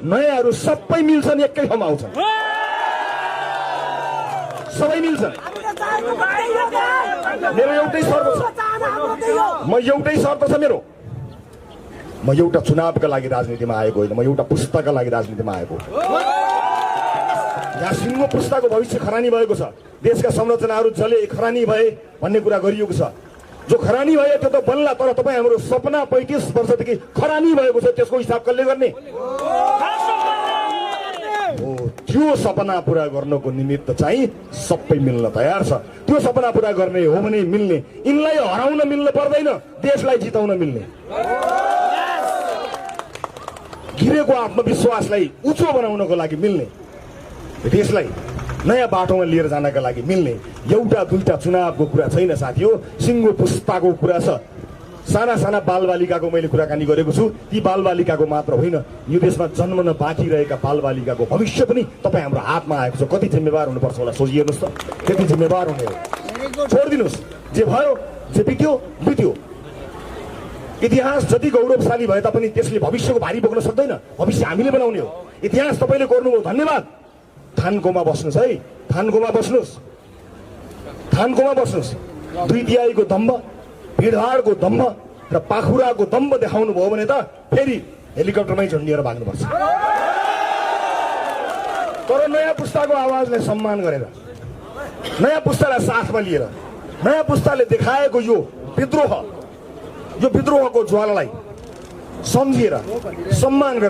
नयाँहरू सबै मिल्छन्, एकै ठाउँमा आउँछन्, सबै मिल्छन्। मेरो एउटै शर्त छ, म एउटै शर्त छ मेरो, म एउटा चुनावका लागि राजनीतिमा आएको होइन, म एउटा पुस्ताका लागि राजनीतिमा आएको। यहाँ सिङ्गो पुस्ताको भविष्य खरानी भएको छ, देशका संरचनाहरू जले खरानी भए भन्ने कुरा गरिएको छ। जो खरानी भयो त्यो त बन्ला, तर तपाईँ हाम्रो सपना 35 वर्षदेखि खरानी भएको छ, त्यसको हिसाब कसले गर्ने? त्यो सपना पुरा गर्नको निमित्त चाहिँ सबै मिल्न तयार छ। त्यो सपना पुरा गर्ने हो भने मिल्ने, यिनलाई हराउन मिल्न पर्दैन, देशलाई जिताउन मिल्ने। गिरेको आत्मविश्वासलाई उच्च बनाउनको लागि मिल्ने, देशलाई नयाँ बाटोमा लिएर जानका लागि मिल्ने एउटा दुईटा चुनावको कुरा छैन साथी हो, सिङ्गो पुस्ताको कुरा छ। साना साना बालबालिकाको मैले कुराकानी गरेको छु, ती बालबालिकाको मात्र होइन, यो देशमा जन्मन बाँकी रहेका बालबालिकाको भविष्य पनि तपाईँ हाम्रो हातमा आएको छ। कति जिम्मेवार हुनुपर्छ होला सोचिहेर्नुहोस् त, त्यति जिम्मेवार हुने हो। छोडिदिनुहोस्, जे भयो जे बित्यो बित्यो। इतिहास जति गौरवशाली भए तापनि त्यसले भविष्यको भारी बोक्न सक्दैन, भविष्य हामीले बनाउने हो। इतिहास तपाईँले गर्नुभयो, धन्यवाद। थानकोमा बस्नुहोस् है, थानकोमा बस्नुहोस्, थानकोमा बस्नुहोस्। दुई तिहाईको दम्भ, भिडभाडको दम्भ र पाखुराको दम्भ देखाउनु भयो भने त फेरि हेलिकप्टरमै झुन्डिएर भाग्नुपर्छ। तर नयाँ पुस्ताको आवाजलाई सम्मान गरेर, नयाँ पुस्तालाई साथमा लिएर, नयाँ पुस्ताले देखाएको यो विद्रोहको ज्वालालाई सम्झिएर सम्मान गरेर